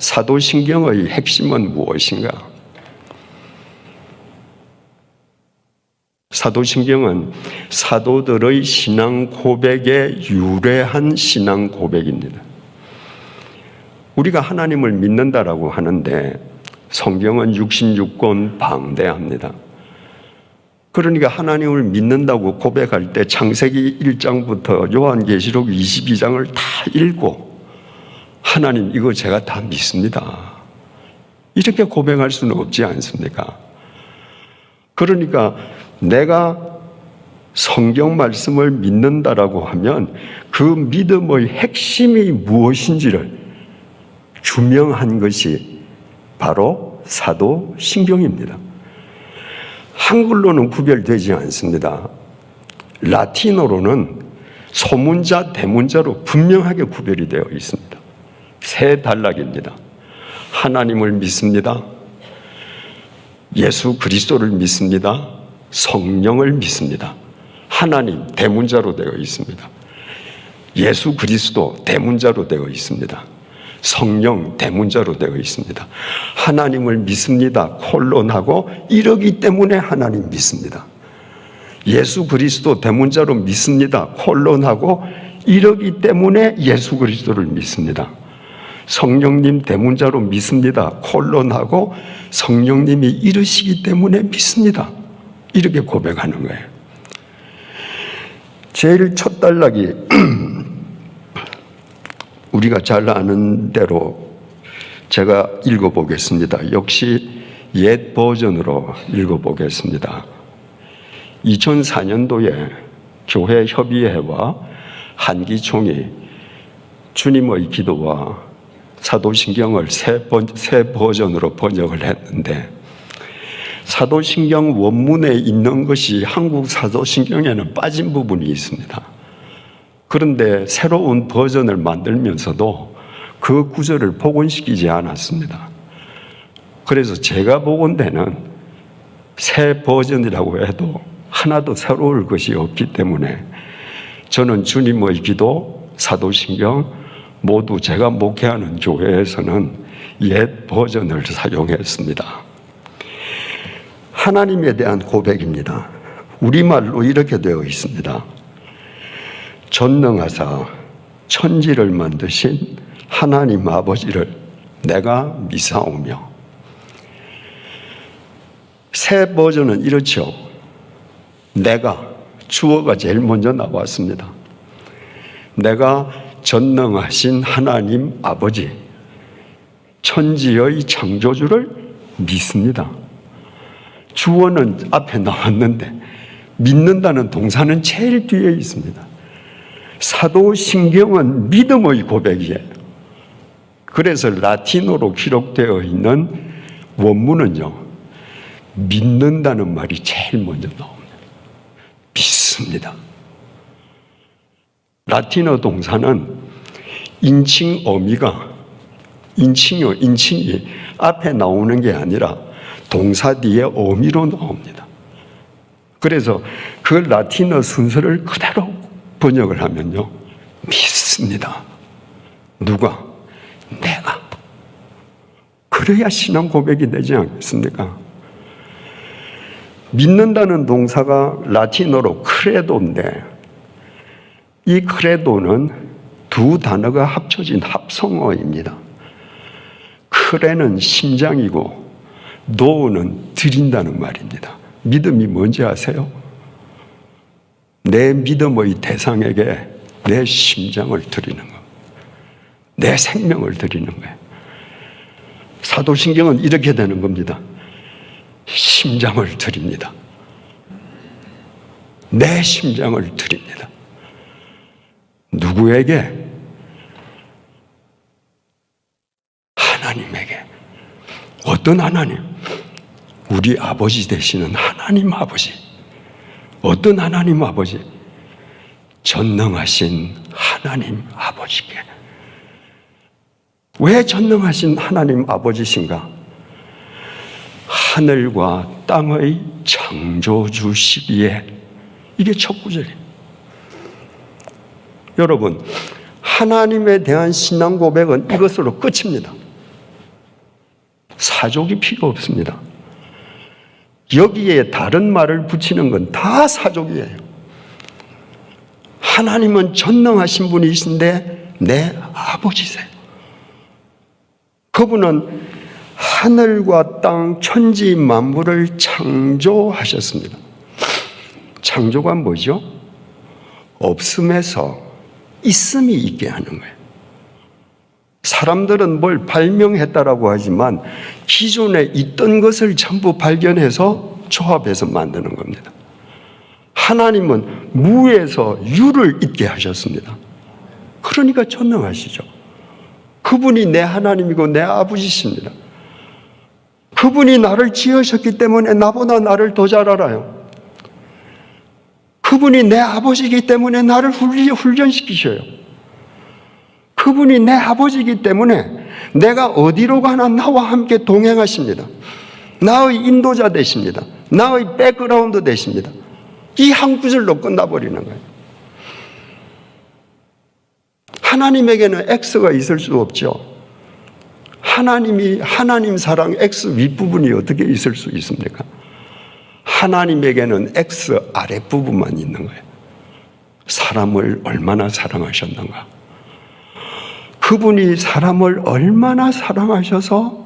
사도신경의 핵심은 무엇인가? 사도신경은 사도들의 신앙 고백에 유래한 신앙 고백입니다. 우리가 하나님을 믿는다라고 하는데 성경은 66권 방대합니다. 그러니까 하나님을 믿는다고 고백할 때 창세기 1장부터 요한계시록 22장을 다 읽고 하나님 이거 제가 다 믿습니다. 이렇게 고백할 수는 없지 않습니까? 그러니까 내가 성경 말씀을 믿는다라고 하면 그 믿음의 핵심이 무엇인지를 규명한 것이 바로 사도신경입니다. 한글로는 구별되지 않습니다. 라틴어로는 소문자, 대문자로 분명하게 구별이 되어 있습니다. 세 단락입니다. 하나님을 믿습니다. 예수 그리스도를 믿습니다. 성령을 믿습니다. 하나님 대문자로 되어 있습니다. 예수 그리스도 대문자로 되어 있습니다. 성령 대문자로 되어 있습니다. 하나님을 믿습니다. 콜론하고 이러기 때문에 하나님 믿습니다. 예수 그리스도 대문자로 믿습니다. 콜론하고 이러기 때문에 예수 그리스도를 믿습니다. 성령님 대문자로 믿습니다. 콜론하고 성령님이 이르시기 때문에 믿습니다. 이렇게 고백하는 거예요. 제일 첫 단락이 우리가 잘 아는 대로 제가 읽어보겠습니다. 역시 옛 버전으로 읽어보겠습니다. 2004년도에 교회 협의회와 한기총이 주님의 기도와 사도신경을 새 버전으로 번역을 했는데 사도신경 원문에 있는 것이 한국 사도신경에는 빠진 부분이 있습니다. 그런데 새로운 버전을 만들면서도 그 구절을 복원시키지 않았습니다. 그래서 제가 복원되는 새 버전이라고 해도 하나도 새로울 것이 없기 때문에 저는 주님의 기도, 사도신경 모두 제가 목회하는 교회에서는 옛 버전을 사용했습니다. 하나님에 대한 고백입니다. 우리말로 이렇게 되어 있습니다. 전능하사 천지를 만드신 하나님 아버지를 내가 믿사오며. 새 버전은 이렇죠. 내가, 주어가 제일 먼저 나왔습니다. 내가 전능하신 하나님 아버지, 천지의 창조주를 믿습니다. 주어는 앞에 나왔는데 믿는다는 동사는 제일 뒤에 있습니다. 사도신경은 믿음의 고백이에요. 그래서 라틴어로 기록되어 있는 원문은요, 믿는다는 말이 제일 먼저 나옵니다. 믿습니다. 라틴어 동사는 인칭 어미가 인칭이 앞에 나오는 게 아니라 동사 뒤에 어미로 나옵니다. 그래서 그 라틴어 순서를 그대로 번역을 하면요, 믿습니다. 누가? 내가. 그래야 신앙 고백이 되지 않겠습니까? 믿는다는 동사가 라틴어로 크레도인데 이 크레도는 두 단어가 합쳐진 합성어입니다. 크레는 심장이고 도는 드린다는 말입니다. 믿음이 뭔지 아세요? 내 믿음의 대상에게 내 심장을 드리는 것, 내 생명을 드리는 거예요. 사도신경은 이렇게 되는 겁니다. 심장을 드립니다. 내 심장을 드립니다. 누구에게? 하나님에게. 어떤 하나님? 우리 아버지 되시는 하나님 아버지. 어떤 하나님 아버지? 전능하신 하나님 아버지께. 왜 전능하신 하나님 아버지신가? 하늘과 땅의 창조주시기에. 이게 첫 구절이에요. 여러분, 하나님에 대한 신앙 고백은 이것으로 끝입니다. 사족이 필요 없습니다. 여기에 다른 말을 붙이는 건 다 사족이에요. 하나님은 전능하신 분이신데 내 아버지세요. 그분은 하늘과 땅, 천지 만물을 창조하셨습니다. 창조가 뭐죠? 없음에서 있음이 있게 하는 거예요. 사람들은 뭘 발명했다라고 하지만 기존에 있던 것을 전부 발견해서 조합해서 만드는 겁니다. 하나님은 무에서 유를 있게 하셨습니다. 그러니까 전능하시죠. 그분이 내 하나님이고 내 아버지십니다. 그분이 나를 지으셨기 때문에 나보다 나를 더 잘 알아요. 그분이 내 아버지이기 때문에 나를 훈련시키셔요. 그분이 내 아버지이기 때문에 내가 어디로 가나 나와 함께 동행하십니다. 나의 인도자 되십니다. 나의 백그라운드 되십니다. 이 한 구절로 끝나버리는 거예요. 하나님에게는 X가 있을 수 없죠. 하나님 사랑 X 윗부분이 어떻게 있을 수 있습니까? 하나님에게는 X 아랫부분만 있는 거예요. 사람을 얼마나 사랑하셨는가. 그분이 사람을 얼마나 사랑하셔서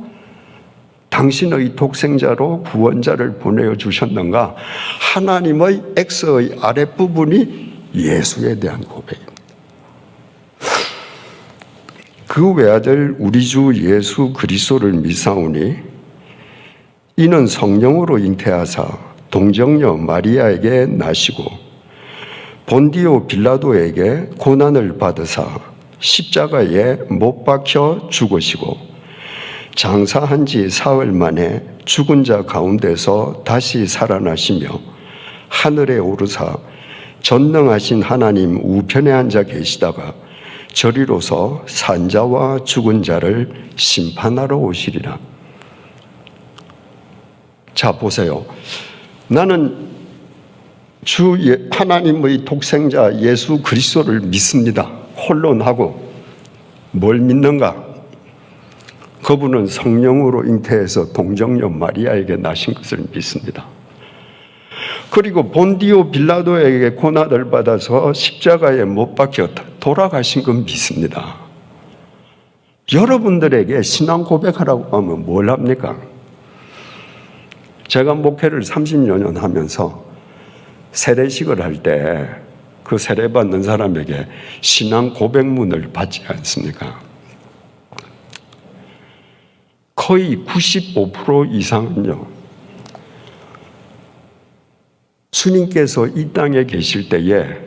당신의 독생자로 구원자를 보내주셨는가. 하나님의 X의 아랫부분이 예수에 대한 고백입니다. 그 외아들 우리 주 예수 그리스도를 믿사오니 이는 성령으로 잉태하사 동정녀 마리아에게 나시고 본디오 빌라도에게 고난을 받으사 십자가에 못 박혀 죽으시고 장사한 지 사흘 만에 죽은 자 가운데서 다시 살아나시며 하늘에 오르사 전능하신 하나님 우편에 앉아 계시다가 저리로서 산자와 죽은 자를 심판하러 오시리라. 자, 보세요. 나는 주 하나님의 독생자 예수 그리스도를 믿습니다. 혼론하고 뭘 믿는가? 그분은 성령으로 잉태해서 동정녀 마리아에게 나신 것을 믿습니다. 그리고 본디오 빌라도에게 고난을 받아서 십자가에 못 박혀 돌아가신 건 믿습니다. 여러분들에게 신앙 고백하라고 하면 뭘 합니까? 제가 목회를 30여 년 하면서 세례식을 할 때 그 세례받는 사람에게 신앙 고백문을 받지 않습니까? 거의 95% 이상은요, 주님께서 이 땅에 계실 때에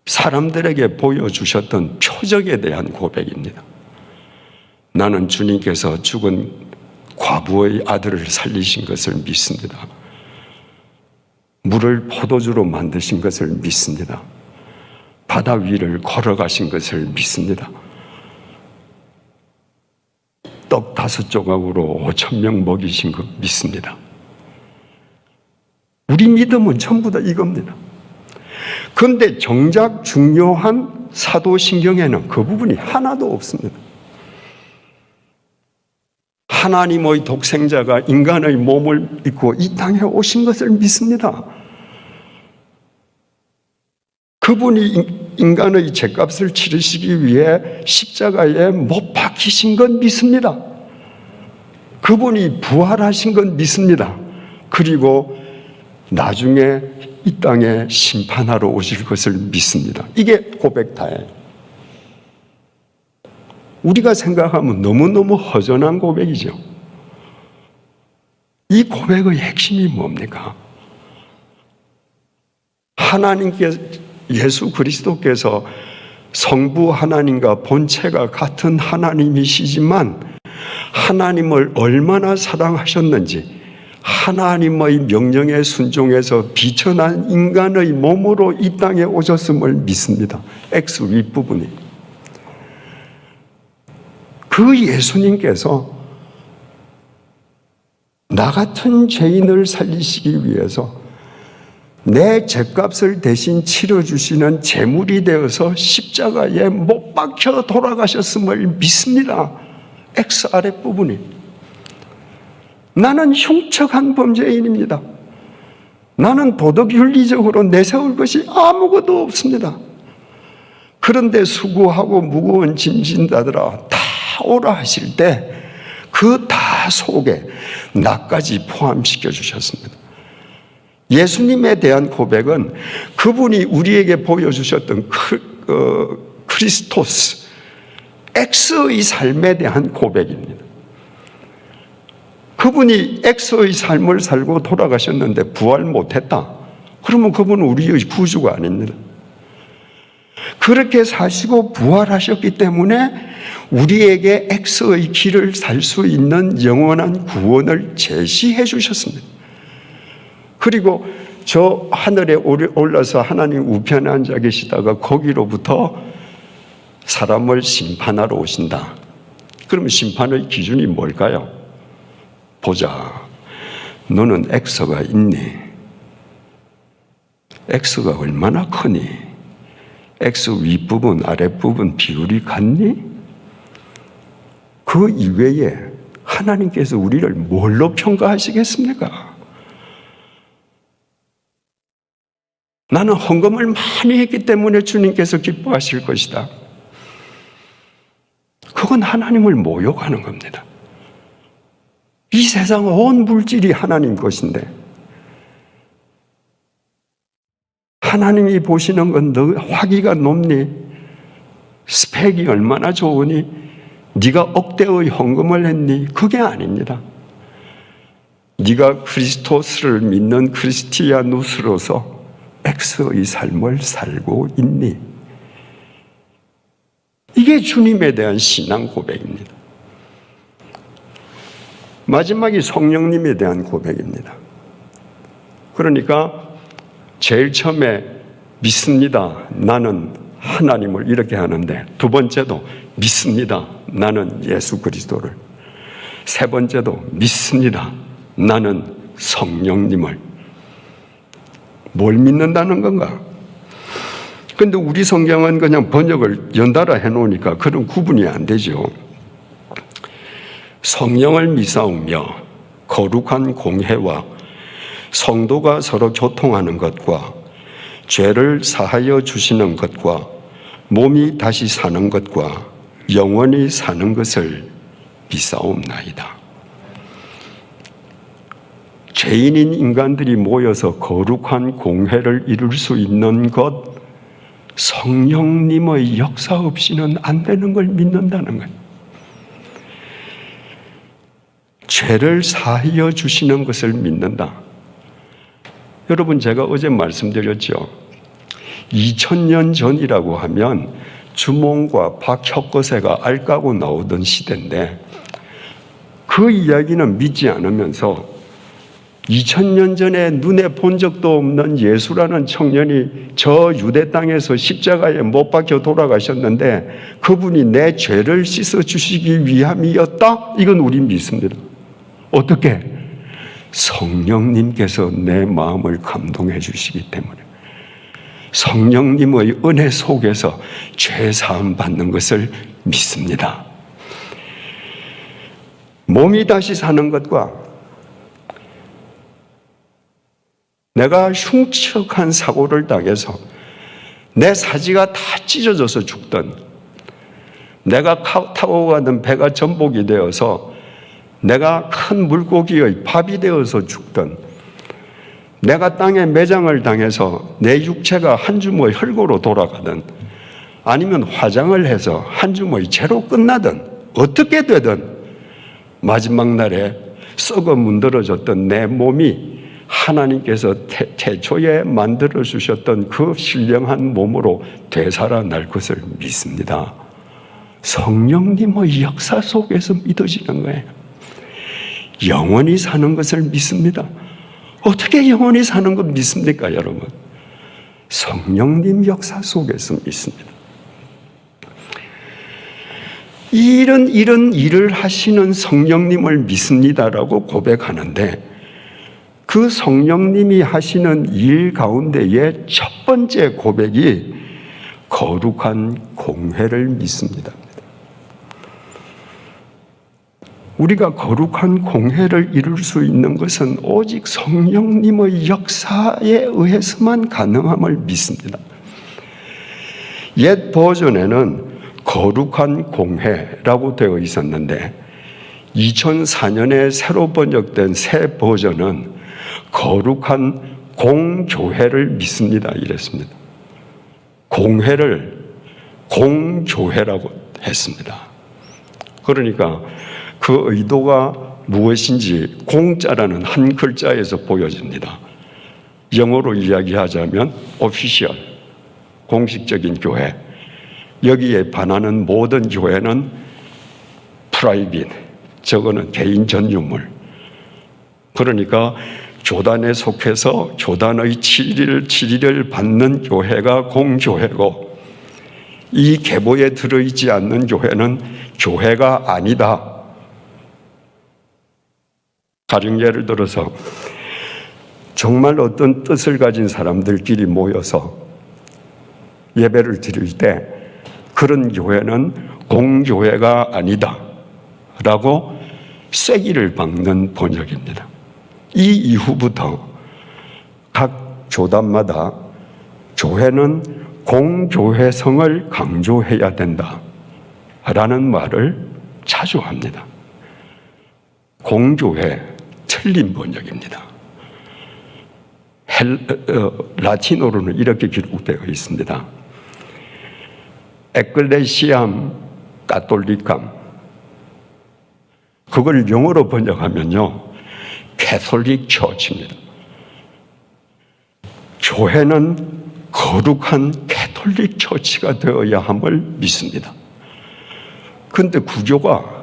사람들에게 보여주셨던 표적에 대한 고백입니다. 나는 주님께서 죽은 과부의 아들을 살리신 것을 믿습니다. 물을 포도주로 만드신 것을 믿습니다. 바다 위를 걸어가신 것을 믿습니다. 떡 5조각으로 5,000명 먹이신 것 믿습니다. 우리 믿음은 전부 다 이겁니다. 그런데 정작 중요한 사도신경에는 그 부분이 하나도 없습니다. 하나님의 독생자가 인간의 몸을 입고 이 땅에 오신 것을 믿습니다. 그분이 인간의 죄값을 치르시기 위해 십자가에 못 박히신 건 믿습니다. 그분이 부활하신 건 믿습니다. 그리고 나중에 이 땅에 심판하러 오실 것을 믿습니다. 이게 고백 다예요. 우리가 생각하면 너무너무 허전한 고백이죠. 이 고백의 핵심이 뭡니까? 하나님께서, 예수 그리스도께서 성부 하나님과 본체가 같은 하나님이시지만 하나님을 얼마나 사랑하셨는지 하나님의 명령에 순종해서 비천한 인간의 몸으로 이 땅에 오셨음을 믿습니다. X 윗부분이. 그 예수님께서 나 같은 죄인을 살리시기 위해서 내 죄값을 대신 치러주시는 제물이 되어서 십자가에 못 박혀 돌아가셨음을 믿습니다. X 아랫부분이. 나는 흉측한 범죄인입니다. 나는 도덕윤리적으로 내세울 것이 아무것도 없습니다. 그런데 수고하고 무거운 짐 진다더라 다 오라 하실 때 그 다 속에 나까지 포함시켜 주셨습니다. 예수님에 대한 고백은 그분이 우리에게 보여주셨던 크리스토스, 엑스의 삶에 대한 고백입니다. 그분이 엑스의 삶을 살고 돌아가셨는데 부활 못했다. 그러면 그분은 우리의 구주가 아닙니다. 그렇게 사시고 부활하셨기 때문에 우리에게 엑스의 길을 살 수 있는 영원한 구원을 제시해 주셨습니다. 그리고 저 하늘에 올라서 하나님 우편에 앉아 계시다가 거기로부터 사람을 심판하러 오신다. 그러면 심판의 기준이 뭘까요? 보자. 너는 엑스가 있니? 엑스가 얼마나 크니? 엑스 윗부분, 아랫부분 비율이 같니? 그 이외에 하나님께서 우리를 뭘로 평가하시겠습니까? 나는 헌금을 많이 했기 때문에 주님께서 기뻐하실 것이다. 그건 하나님을 모욕하는 겁니다. 이 세상 온 물질이 하나님 것인데 하나님이 보시는 건 너 화기가 높니? 스펙이 얼마나 좋으니? 네가 억대의 헌금을 했니? 그게 아닙니다. 네가 그리스도스를 믿는 크리스티아누스로서 엑스의 삶을 살고 있니? 이게 주님에 대한 신앙 고백입니다. 마지막이 성령님에 대한 고백입니다. 그러니까 제일 처음에 믿습니다. 나는 하나님을 이렇게 하는데 두 번째도 믿습니다. 나는 예수 그리스도를. 세 번째도 믿습니다. 나는 성령님을. 뭘 믿는다는 건가? 근데 우리 성경은 그냥 번역을 연달아 해놓으니까 그런 구분이 안 되죠. 성령을 믿사오며 거룩한 공회와 성도가 서로 교통하는 것과 죄를 사하여 주시는 것과 몸이 다시 사는 것과 영원히 사는 것을 믿사옵나이다. 죄인인 인간들이 모여서 거룩한 공회를 이룰 수 있는 것, 성령님의 역사 없이는 안 되는 걸 믿는다는 거예요. 죄를 사하여 주시는 것을 믿는다. 여러분, 제가 어제 말씀드렸죠. 2000년 전이라고 하면 주몽과 박혁거세가 알 까고 나오던 시대인데 그 이야기는 믿지 않으면서 2000년 전에 눈에 본 적도 없는 예수라는 청년이 저 유대 땅에서 십자가에 못 박혀 돌아가셨는데 그분이 내 죄를 씻어주시기 위함이었다? 이건 우리 믿습니다. 어떻게? 성령님께서 내 마음을 감동해 주시기 때문에 성령님의 은혜 속에서 죄 사함 받는 것을 믿습니다. 몸이 다시 사는 것과 내가 흉측한 사고를 당해서 내 사지가 다 찢어져서 죽던, 내가 타고 가던 배가 전복이 되어서 내가 큰 물고기의 밥이 되어서 죽던, 내가 땅에 매장을 당해서 내 육체가 한 줌의 흙으로 돌아가든 아니면 화장을 해서 한 줌의 재로 끝나든 어떻게 되든 마지막 날에 썩어 문드러졌던 내 몸이 하나님께서 태초에 만들어 주셨던 그 신령한 몸으로 되살아날 것을 믿습니다. 성령님의 역사 속에서 믿어지는 거예요. 영원히 사는 것을 믿습니다. 어떻게 영원히 사는 것 믿습니까, 여러분? 성령님 역사 속에서 믿습니다. 이런 일을 하시는 성령님을 믿습니다라고 고백하는데 그 성령님이 하시는 일 가운데의 첫 번째 고백이 거룩한 공회를 믿습니다. 우리가 거룩한 공회를 이룰 수 있는 것은 오직 성령님의 역사에 의해서만 가능함을 믿습니다. 옛 버전에는 거룩한 공회라고 되어 있었는데 2004년에 새로 번역된 새 버전은 거룩한 공교회를 믿습니다 이랬습니다. 공회를 공교회라고 했습니다. 그러니까 그 의도가 무엇인지 공자라는 한 글자에서 보여집니다. 영어로 이야기하자면 official, 공식적인 교회. 여기에 반하는 모든 교회는 private, 저거는 개인 전유물. 그러니까 교단에 속해서 교단의 치리를 받는 교회가 공교회고, 이 계보에 들어있지 않는 교회는 교회가 아니다. 가령 예를 들어서 정말 어떤 뜻을 가진 사람들끼리 모여서 예배를 드릴 때 그런 교회는 공교회가 아니다 라고 쐐기를 박는 번역입니다. 이 이후부터 각 교단마다 교회는 공교회성을 강조해야 된다 라는 말을 자주 합니다. 공교회, 틀린 번역입니다. 라틴어로는 이렇게 기록되어 있습니다. 에클레시암 카톨리캄. 그걸 영어로 번역하면요, 캐톨릭 처치입니다. 교회는 거룩한 캐톨릭 처치가 되어야 함을 믿습니다. 그런데 구교가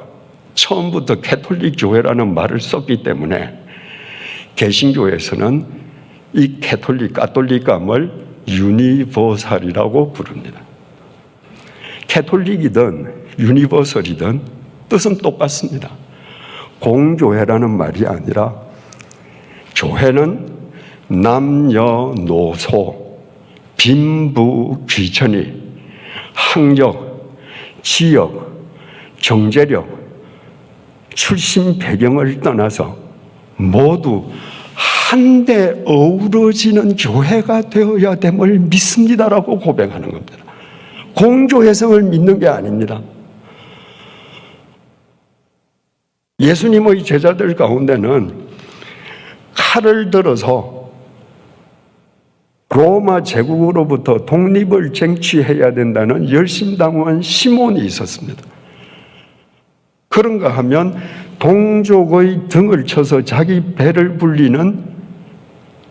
처음부터 캐톨릭 교회라는 말을 썼기 때문에 개신교에서는 이 캐톨릭, 가톨릭감을 유니버살이라고 부릅니다. 캐톨릭이든 유니버설이든 뜻은 똑같습니다. 공교회라는 말이 아니라 교회는 남녀노소, 빈부, 귀천이, 학력, 지역, 경제력, 출신 배경을 떠나서 모두 한데 어우러지는 교회가 되어야 됨을 믿습니다라고 고백하는 겁니다. 공교회성을 믿는 게 아닙니다. 예수님의 제자들 가운데는 칼을 들어서 로마 제국으로부터 독립을 쟁취해야 된다는 열심당원 시몬이 있었습니다. 그런가 하면 동족의 등을 쳐서 자기 배를 불리는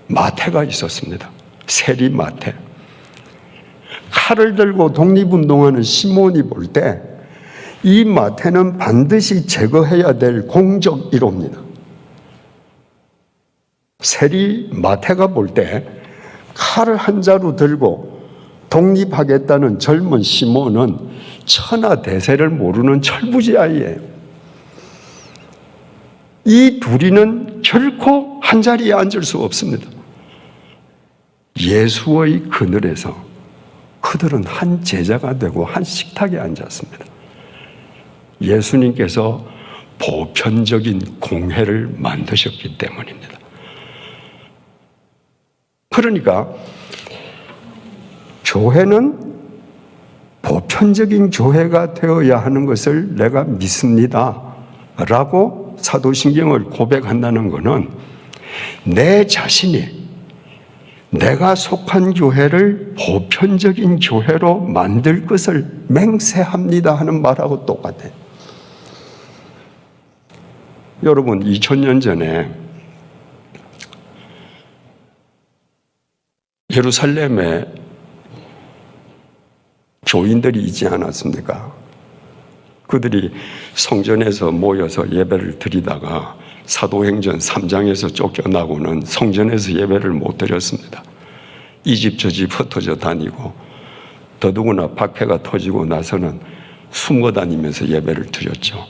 마태가 있었습니다. 세리 마태. 칼을 들고 독립운동하는 시몬이 볼 때 이 마태는 반드시 제거해야 될 공적 1호입니다. 세리 마태가 볼 때 칼을 한 자루 들고 독립하겠다는 젊은 시몬은 천하 대세를 모르는 철부지아이예요. 이 둘이는 결코 한 자리에 앉을 수 없습니다. 예수의 그늘에서 그들은 한 제자가 되고 한 식탁에 앉았습니다. 예수님께서 보편적인 공회를 만드셨기 때문입니다. 그러니까 교회는 보편적인 교회가 되어야 하는 것을 내가 믿습니다 라고 사도신경을 고백한다는 것은 내 자신이 내가 속한 교회를 보편적인 교회로 만들 것을 맹세합니다 하는 말하고 똑같아요. 여러분, 2000년 전에 예루살렘에 교인들이 있지 않았습니까? 그들이 성전에서 모여서 예배를 드리다가 사도행전 3장에서 쫓겨나고는 성전에서 예배를 못 드렸습니다. 이 집 저 집 흩어져 다니고 더더구나 박해가 터지고 나서는 숨어 다니면서 예배를 드렸죠.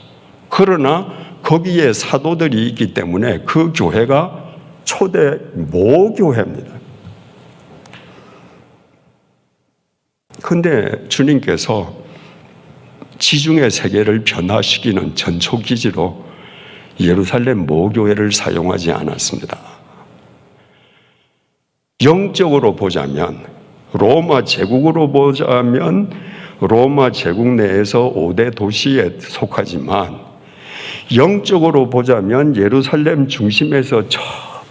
그러나 거기에 사도들이 있기 때문에 그 교회가 초대 모교회입니다. 그런데 주님께서 지중해 세계를 변화시키는 전초기지로 예루살렘 모교회를 사용하지 않았습니다. 영적으로 보자면, 로마 제국으로 보자면 로마 제국 내에서 5대 도시에 속하지만, 영적으로 보자면 예루살렘 중심에서 저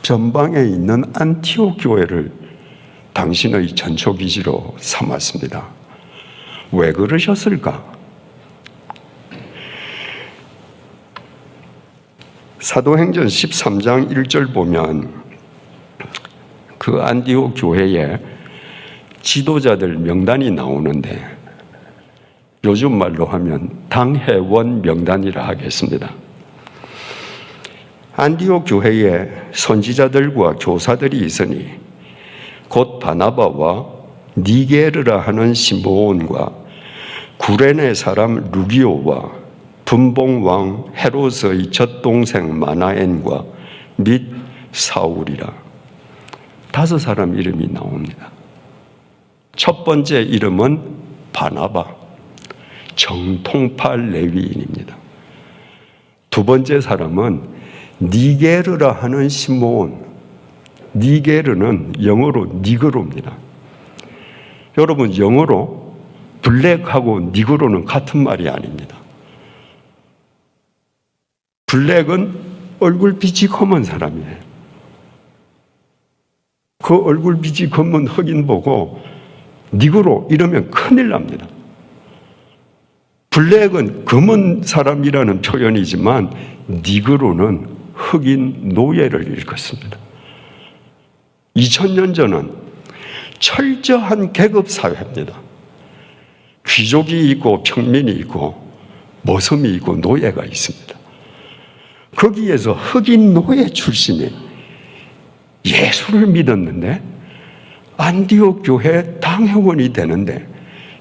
전방에 있는 안티옥 교회를 당신의 전초기지로 삼았습니다. 왜 그러셨을까? 사도행전 13장 1절 보면 그 안티옥 교회에 지도자들 명단이 나오는데, 요즘 말로 하면 당회원 명단이라 하겠습니다. 안디옥 교회에 선지자들과 교사들이 있으니 곧 바나바와 니게르라 하는 시므온과 구레네 사람 루기오와 분봉왕 헤롯의 젖동생 마나엔과 및 사울이라. 5사람 이름이 나옵니다. 첫 번째 이름은 바나바, 정통파 레위인입니다. 두 번째 사람은 니게르라 하는 시므온. 니게르는 영어로 니그로입니다. 여러분, 영어로 블랙하고 니그로는 같은 말이 아닙니다. 블랙은 얼굴빛이 검은 사람이에요. 그 얼굴빛이 검은 흑인 보고 니그로 이러면 큰일 납니다. 블랙은 검은 사람이라는 표현이지만 니그로는 흑인 노예를 일컫습니다. 2000년 전은 철저한 계급 사회입니다. 귀족이 있고 평민이 있고 머슴이 있고 노예가 있습니다. 거기에서 흑인 노예 출신이 예수를 믿었는데 안디옥 교회 당회원이 되는데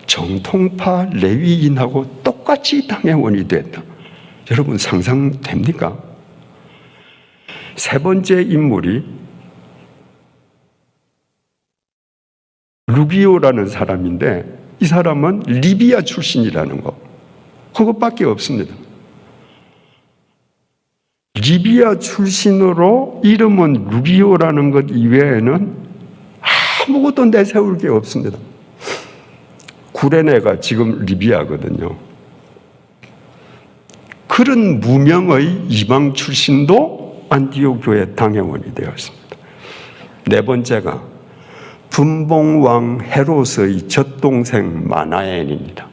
정통파 레위인하고 똑같이 당회원이 됐다. 여러분, 상상됩니까? 세 번째 인물이 루기오라는 사람인데, 이 사람은 리비아 출신이라는 거, 그것밖에 없습니다. 리비아 출신으로 이름은 루기오라는 것 이외에는 아무것도 내세울 게 없습니다. 구레네가 지금 리비아거든요. 그런 무명의 이방 출신도 안디옥 교회 당회원이 되었습니다. 네 번째가 분봉왕 헤롯의 젖동생 마나엔입니다.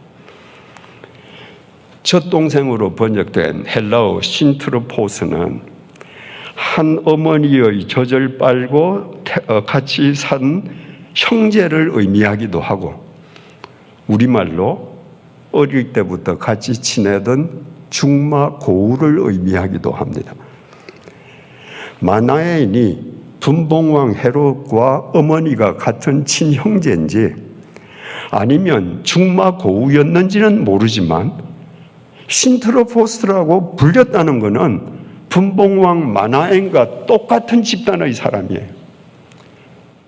젖동생으로 번역된 헬라어 신트로포스는 한 어머니의 젖을 빨고 같이 산 형제를 의미하기도 하고, 우리말로 어릴 때부터 같이 지내던 중마 고우를 의미하기도 합니다. 마나엔이 분봉왕 헤롯과 어머니가 같은 친형제인지 아니면 중마 고우였는지는 모르지만 신트로포스라고 불렸다는 것은 분봉왕 마나엔과 똑같은 집단의 사람이에요.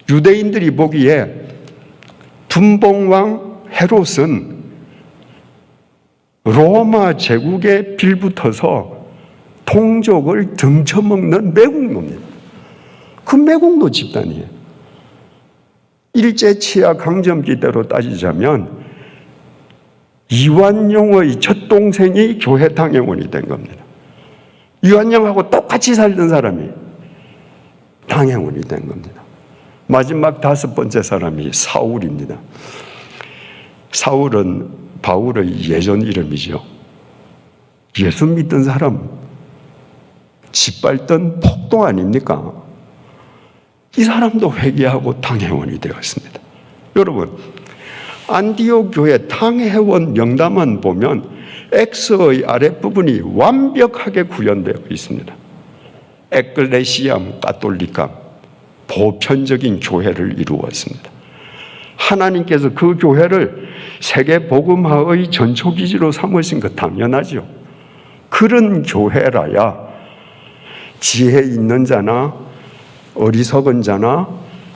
유대인들이 보기에 분봉왕 헤롯은 로마 제국에 빌붙어서 동족을 등쳐먹는 매국노입니다. 그 매국노 집단이에요. 일제 치하 강점기 때로 따지자면 이완용의 젖동생이 교회 당회원이 된 겁니다. 이완용하고 똑같이 살던 사람이 당회원이 된 겁니다. 마지막 5번째 사람이 사울입니다. 사울은 바울의 예전 이름이죠. 예수 믿던 사람, 짓밟던 폭도 아닙니까? 이 사람도 회개하고 당회원이 되었습니다. 여러분, 안디옥 교회 당회원 명단만 보면 X의 아랫부분이 완벽하게 구현되어 있습니다. 에클레시암 가톨리카, 보편적인 교회를 이루었습니다. 하나님께서 그 교회를 세계 복음화의 전초기지로 삼으신 것 당연하죠. 그런 교회라야 지혜 있는 자나 어리석은 자나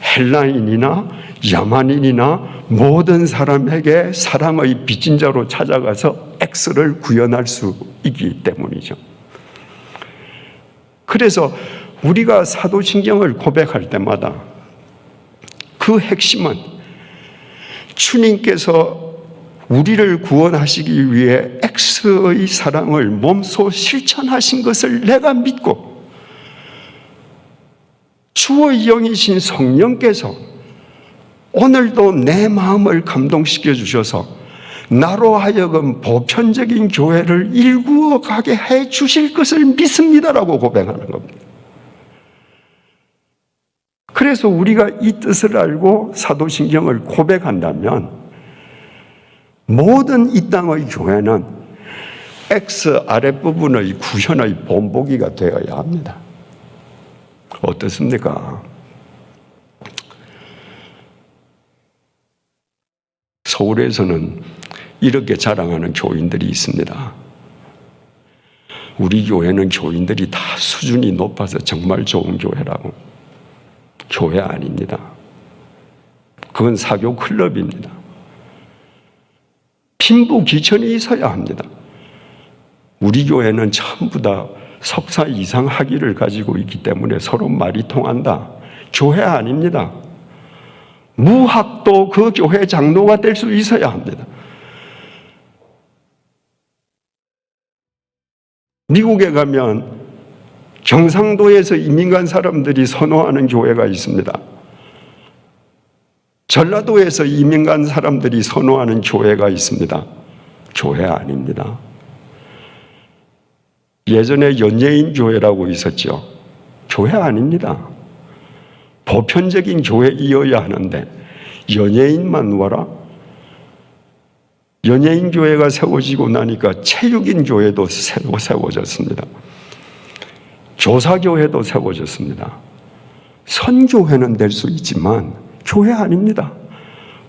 헬라인이나 야만인이나 모든 사람에게 사랑의 빚진 자로 찾아가서 X를 구현할 수 있기 때문이죠. 그래서 우리가 사도신경을 고백할 때마다 그 핵심은 주님께서 우리를 구원하시기 위해 X의 사랑을 몸소 실천하신 것을 내가 믿고 주의 영이신 성령께서 오늘도 내 마음을 감동시켜 주셔서 나로 하여금 보편적인 교회를 일구어 가게 해 주실 것을 믿습니다라고 고백하는 겁니다. 그래서 우리가 이 뜻을 알고 사도신경을 고백한다면 모든 이 땅의 교회는 X 아랫부분의 구현의 본보기가 되어야 합니다. 어떻습니까? 서울에서는 이렇게 자랑하는 교인들이 있습니다. 우리 교회는 교인들이 다 수준이 높아서 정말 좋은 교회라고. 교회 아닙니다. 그건 사교 클럽입니다. 빈부귀천이 있어야 합니다. 우리 교회는 전부 다 석사 이상 학위를 가지고 있기 때문에 서로 말이 통한다. 교회 아닙니다. 무학도 그 교회 장로가 될 수 있어야 합니다. 미국에 가면 경상도에서 이민 간 사람들이 선호하는 교회가 있습니다. 전라도에서 이민 간 사람들이 선호하는 교회가 있습니다. 교회 아닙니다. 예전에 연예인 교회라고 있었죠. 교회 아닙니다. 보편적인 교회이어야 하는데 연예인만 와라? 연예인 교회가 세워지고 나니까 체육인 교회도 세워졌습니다. 교사교회도 세워졌습니다. 선교회는 될 수 있지만 교회 아닙니다.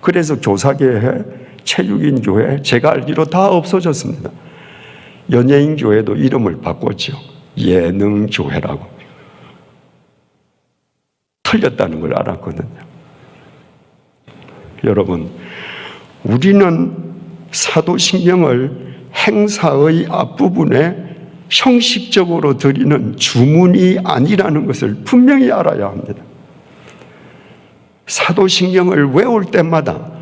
그래서 교사교회, 체육인 교회 제가 알기로 다 없어졌습니다. 연예인 교회도 이름을 바꿨죠. 예능교회라고. 틀렸다는 걸 알았거든요. 여러분, 우리는 사도신경을 행사의 앞부분에 형식적으로 드리는 주문이 아니라는 것을 분명히 알아야 합니다. 사도신경을 외울 때마다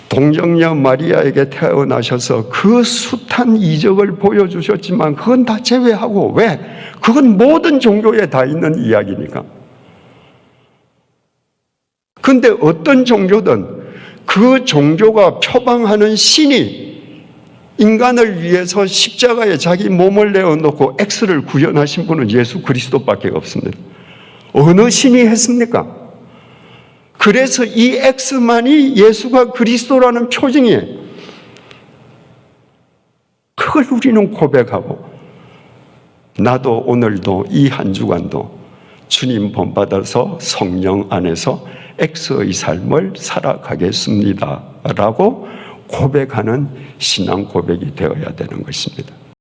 동정녀 마리아에게 태어나셔서 그 숱한 이적을 보여주셨지만 그건 다 제외하고, 왜? 그건 모든 종교에 다 있는 이야기니까. 근데 어떤 종교든 그 종교가 표방하는 신이 인간을 위해서 십자가에 자기 몸을 내어놓고 X를 구현하신 분은 예수 그리스도밖에 없습니다. 어느 신이 했습니까? 그래서 이 X만이 예수가 그리스도라는 표징이에요. 그걸 우리는 고백하고, 나도 오늘도 이 한 주간도 주님 본받아서 성령 안에서 X의 삶을 살아가겠습니다 라고 고백하는 신앙 고백이 되어야 되는 것입니다.